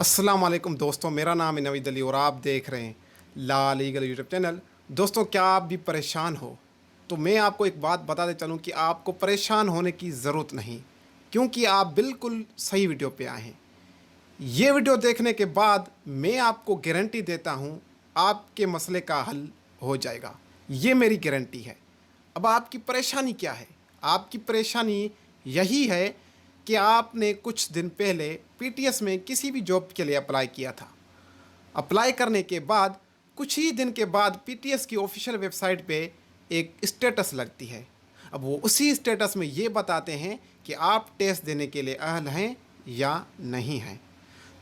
अस्सलाम वालेकुम दोस्तों, मेरा नाम है नवीद अली और आप देख रहे हैं ला लीगल यूट्यूब चैनल। दोस्तों, क्या आप भी परेशान हो तो मैं आपको एक बात बताते चलूं कि आपको परेशान होने की ज़रूरत नहीं, क्योंकि आप बिल्कुल सही वीडियो पे आए हैं। ये वीडियो देखने के बाद मैं आपको गारंटी देता हूँ आपके मसले का हल हो जाएगा। ये मेरी गारंटी है। अब आपकी परेशानी क्या है? आपकी परेशानी यही है कि आपने कुछ दिन पहले पीटीएस में किसी भी जॉब के लिए अप्लाई किया था। अप्लाई करने के बाद कुछ ही दिन के बाद पीटीएस की ऑफिशियल वेबसाइट पे एक स्टेटस लगती है। अब वो उसी स्टेटस में ये बताते हैं कि आप टेस्ट देने के लिए अहल हैं या नहीं हैं।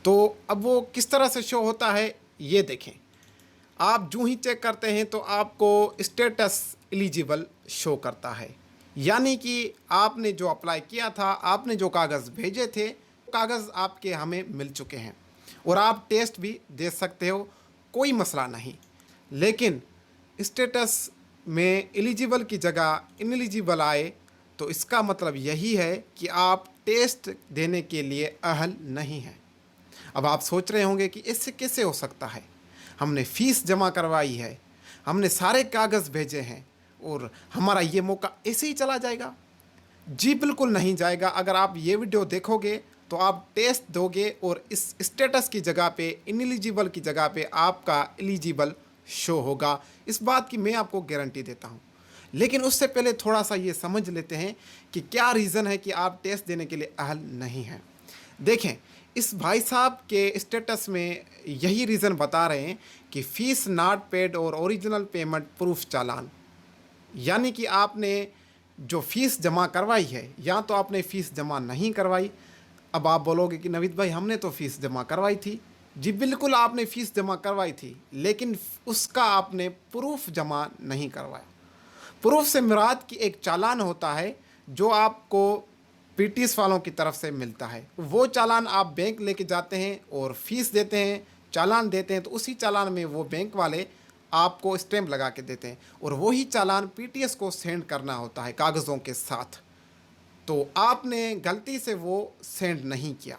तो अब वो किस तरह से शो होता है ये देखें। आप जो ही चेक करते हैं तो आपको स्टेटस एलिजिबल शो करता है, यानी कि आपने जो अप्लाई किया था, आपने जो कागज़ भेजे थे, कागज़ आपके हमें मिल चुके हैं और आप टेस्ट भी दे सकते हो, कोई मसला नहीं। लेकिन स्टेटस में एलिजिबल की जगह इनएलिजिबल आए तो इसका मतलब यही है कि आप टेस्ट देने के लिए अहल नहीं हैं। अब आप सोच रहे होंगे कि इससे कैसे हो सकता है? हमने फ़ीस जमा करवाई है, हमने सारे कागज़ भेजे हैं और हमारा ये मौका ऐसे ही चला जाएगा? जी बिल्कुल नहीं जाएगा। अगर आप ये वीडियो देखोगे तो आप टेस्ट दोगे और इस स्टेटस की जगह पे, इनएलिजिबल की जगह पे आपका एलिजिबल शो होगा। इस बात की मैं आपको गारंटी देता हूँ। लेकिन उससे पहले थोड़ा सा ये समझ लेते हैं कि क्या रीज़न है कि आप टेस्ट देने के लिए अहल नहीं हैं। देखें, इस भाई साहब के स्टेटस में यही रीज़न बता रहे हैं कि फ़ीस नॉट पेड और ओरिजिनल पेमेंट प्रूफ चालान, यानी कि आपने जो फ़ीस जमा करवाई है या तो आपने फ़ीस जमा नहीं करवाई। अब आप बोलोगे कि नवीद भाई, हमने तो फ़ीस जमा करवाई थी। जी बिल्कुल, आपने फ़ीस जमा करवाई थी, लेकिन उसका आपने प्रूफ जमा नहीं करवाया। प्रूफ से मुराद की एक चालान होता है जो आपको पीटीएस वालों की तरफ से मिलता है। वो चालान आप बैंक लेके जाते हैं और फीस देते हैं, चालान देते हैं, तो उसी चालान में वो बैंक वाले आपको स्टैम्प लगा के देते हैं और वही चालान पीटीएस को सेंड करना होता है कागज़ों के साथ। तो आपने गलती से वो सेंड नहीं किया।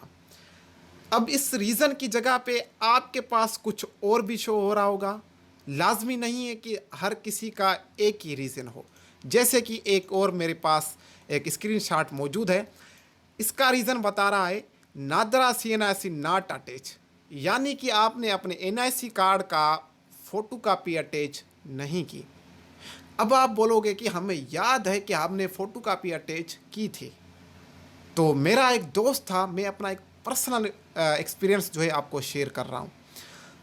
अब इस रीज़न की जगह पे आपके पास कुछ और भी शो हो रहा होगा। लाजमी नहीं है कि हर किसी का एक ही रीज़न हो। जैसे कि एक और मेरे पास एक स्क्रीनशॉट मौजूद है। इसका रीज़न बता रहा है नादरा CNIC नॉट अटैच, यानी कि आपने अपने NIC कार्ड का फ़ोटो कापी अटैच नहीं की। अब आप बोलोगे कि हमें याद है कि हमने फ़ोटो कापी अटैच की थी। तो मेरा एक दोस्त था, मैं अपना एक पर्सनल एक्सपीरियंस जो है आपको शेयर कर रहा हूँ।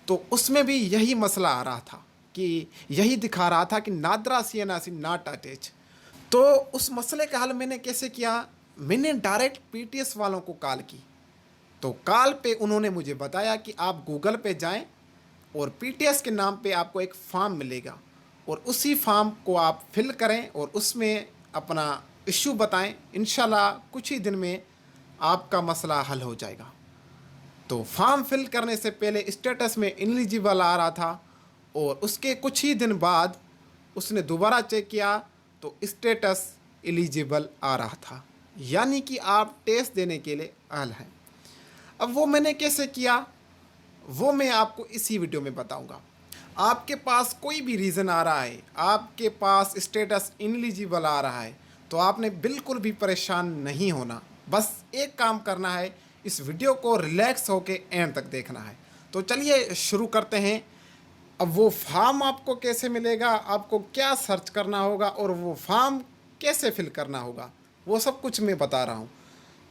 तो उसमें भी यही मसला आ रहा था कि यही दिखा रहा था कि नादरा CNIC नॉट अटैच। तो उस मसले का हल मैंने कैसे किया? मैंने डायरेक्ट पीटीएस वालों को कॉल की। तो कॉल पे उन्होंने मुझे बताया कि आप गूगल पे जाएं और पीटीएस के नाम पे आपको एक फॉर्म मिलेगा और उसी फॉर्म को आप फिल करें और उसमें अपना इश्यू बताएं। इंशाल्लाह कुछ ही दिन में आपका मसला हल हो जाएगा। तो फॉर्म फिल करने से पहले स्टेटस में इनएलिजिबल आ रहा था और उसके कुछ ही दिन बाद उसने दोबारा चेक किया तो स्टेटस एलिजिबल आ रहा था, यानी कि आप टेस्ट देने के लिए अहल हैं। अब वो मैंने कैसे किया वो मैं आपको इसी वीडियो में बताऊंगा। आपके पास कोई भी रीज़न आ रहा है, आपके पास स्टेटस इनएलिजिबल आ रहा है, तो आपने बिल्कुल भी परेशान नहीं होना। बस एक काम करना है, इस वीडियो को रिलैक्स होकर एंड तक देखना है। तो चलिए शुरू करते हैं। अब वो फॉर्म आपको कैसे मिलेगा, आपको क्या सर्च करना होगा और वो फॉर्म कैसे फिल करना होगा, वो सब कुछ मैं बता रहा हूँ।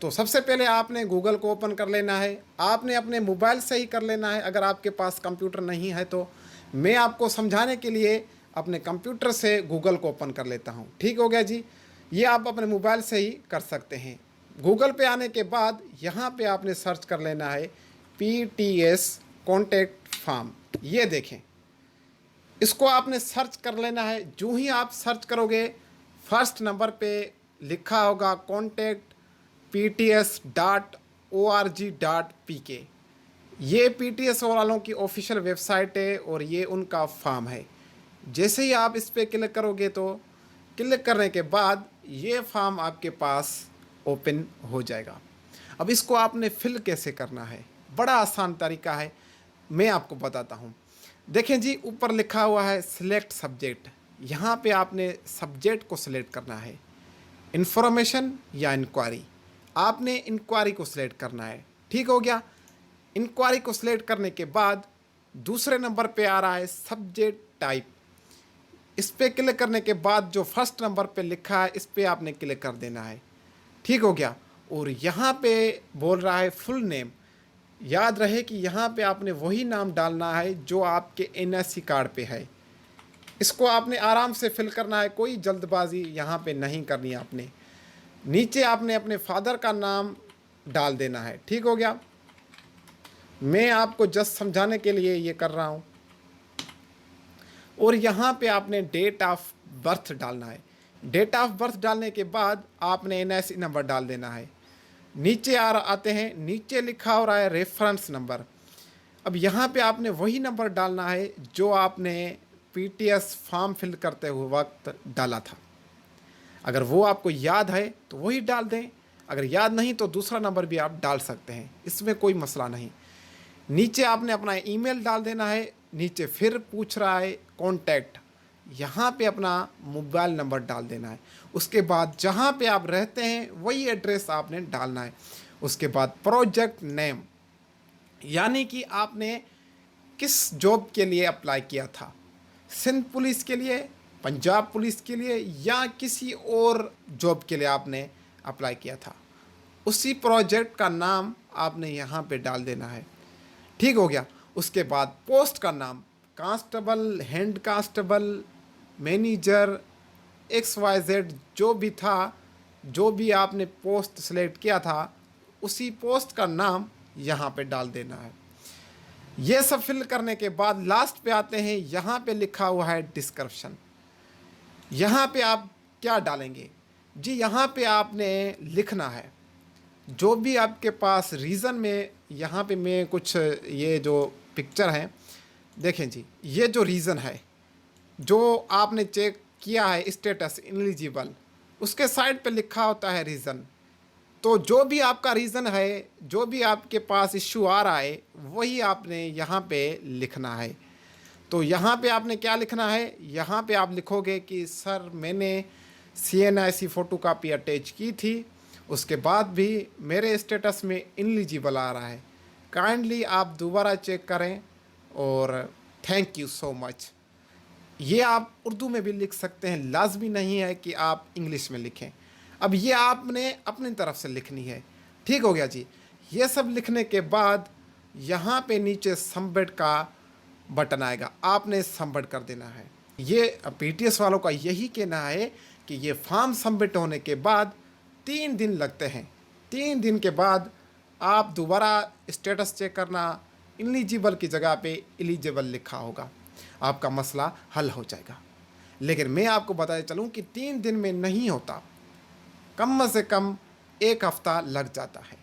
तो सबसे पहले आपने गूगल को ओपन कर लेना है। आपने अपने मोबाइल से ही कर लेना है, अगर आपके पास कंप्यूटर नहीं है तो। मैं आपको समझाने के लिए अपने कंप्यूटर से गूगल को ओपन कर लेता हूँ। ठीक हो गया जी? ये आप अपने मोबाइल से ही कर सकते हैं। गूगल पे आने के बाद यहाँ पे आपने सर्च कर लेना है PTS कॉन्टैक्ट फॉर्म। ये देखें, इसको आपने सर्च कर लेना है। जो ही आप सर्च करोगे फर्स्ट नंबर पे लिखा होगा contact.pts.org.pk। ये पीटीएस वालों की ऑफिशियल वेबसाइट है और ये उनका फॉर्म है। जैसे ही आप इस पर क्लिक करोगे तो क्लिक करने के बाद ये फॉर्म आपके पास ओपन हो जाएगा। अब इसको आपने फिल कैसे करना है बड़ा आसान तरीका है, मैं आपको बताता हूँ। देखें जी, ऊपर लिखा हुआ है सिलेक्ट सब्जेक्ट। यहाँ पे आपने सब्जेक्ट को सिलेक्ट करना है, इंफॉर्मेशन या इंक्वायरी। आपने इंक्वायरी को सिलेक्ट करना है। ठीक हो गया। इंक्वायरी को सिलेक्ट करने के बाद दूसरे नंबर पे आ रहा है सब्जेक्ट टाइप। इस पे क्लिक करने के बाद जो फर्स्ट नंबर पे लिखा है इस पे आपने क्लिक कर देना है। ठीक हो गया। और यहाँ पे बोल रहा है फुल नेम। याद रहे कि यहाँ पे आपने वही नाम डालना है जो आपके एनआईसी कार्ड पे है। इसको आपने आराम से फिल करना है, कोई जल्दबाजी यहाँ पे नहीं करनी है आपने। नीचे आपने अपने फादर का नाम डाल देना है। ठीक हो गया। मैं आपको जस्ट समझाने के लिए ये कर रहा हूँ। और यहाँ पे आपने डेट ऑफ बर्थ डालना है। डेट ऑफ बर्थ डालने के बाद आपने एनआईसी नंबर डाल देना है। नीचे आते हैं, नीचे लिखा हो रहा है रेफरेंस नंबर। अब यहाँ पे आपने वही नंबर डालना है जो आपने पीटीएस फॉर्म फिल करते हुए वक्त डाला था। अगर वो आपको याद है तो वही डाल दें, अगर याद नहीं तो दूसरा नंबर भी आप डाल सकते हैं, इसमें कोई मसला नहीं। नीचे आपने अपना ईमेल डाल देना है। नीचे फिर पूछ रहा है कॉन्टैक्ट, यहाँ पे अपना मोबाइल नंबर डाल देना है। उसके बाद जहाँ पे आप रहते हैं वही एड्रेस आपने डालना है। उसके बाद प्रोजेक्ट नेम, यानी कि आपने किस जॉब के लिए अप्लाई किया था, सिंध पुलिस के लिए, पंजाब पुलिस के लिए या किसी और जॉब के लिए आपने अप्लाई किया था, उसी प्रोजेक्ट का नाम आपने यहाँ पे डाल देना है। ठीक हो गया। उसके बाद पोस्ट का नाम, constable, head constable, manager, XYZ जो भी था, जो भी आपने पोस्ट सेलेक्ट किया था उसी पोस्ट का नाम यहाँ पे डाल देना है। ये सब फिल करने के बाद लास्ट पे आते हैं, यहाँ पे लिखा हुआ है डिस्क्रिप्शन। यहाँ पे आप क्या डालेंगे जी, यहाँ पे आपने लिखना है जो भी आपके पास रीज़न में। यहाँ पे मैं कुछ ये जो पिक्चर है देखें जी, ये जो रीज़न है जो आपने चेक किया है स्टेटस इनएलिजिबल, उसके साइड पे लिखा होता है रीज़न। तो जो भी आपका रीज़न है, जो भी आपके पास इश्यू आ रहा है वही आपने यहाँ पे लिखना है। तो यहाँ पे आपने क्या लिखना है, यहाँ पे आप लिखोगे कि सर मैंने CNIC फ़ोटो कापी अटैच की थी, उसके बाद भी मेरे स्टेटस में इनएलिजिबल आ रहा है, काइंडली आप दोबारा चेक करें और थैंक यू सो मच। ये आप उर्दू में भी लिख सकते हैं, लाजमी नहीं है कि आप इंग्लिश में लिखें। अब ये आपने अपनी तरफ से लिखनी है। ठीक हो गया जी। ये सब लिखने के बाद यहाँ पे नीचे सबमिट का बटन आएगा, आपने सबमिट कर देना है। ये PTS वालों का यही कहना है कि ये फॉर्म सबमिट होने के बाद 3 दिन लगते हैं। 3 दिन के बाद आप दोबारा स्टेटस चेक करना, इलिजिबल की जगह पे एलिजिबल लिखा होगा, आपका मसला हल हो जाएगा। लेकिन मैं आपको बताते चलूँ कि 3 दिन में नहीं होता, कम से कम 1 हफ्ता लग जाता है।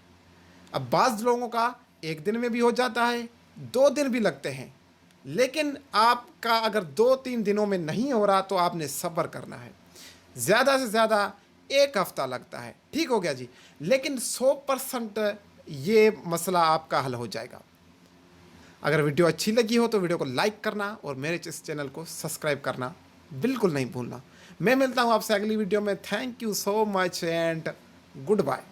अब बाज़ लोगों का 1 दिन में भी हो जाता है, 2 दिन भी लगते हैं। लेकिन आपका अगर 2-3 दिनों में नहीं हो रहा तो आपने सब्र करना है। ज़्यादा से ज़्यादा 1 हफ्ता लगता है। ठीक हो गया जी। लेकिन 100% ये मसला आपका हल हो जाएगा। अगर वीडियो अच्छी लगी हो तो वीडियो को लाइक करना और मेरे इस चैनल को सब्सक्राइब करना बिल्कुल नहीं भूलना। मैं मिलता हूँ आपसे अगली वीडियो में। Thank you so much and good bye.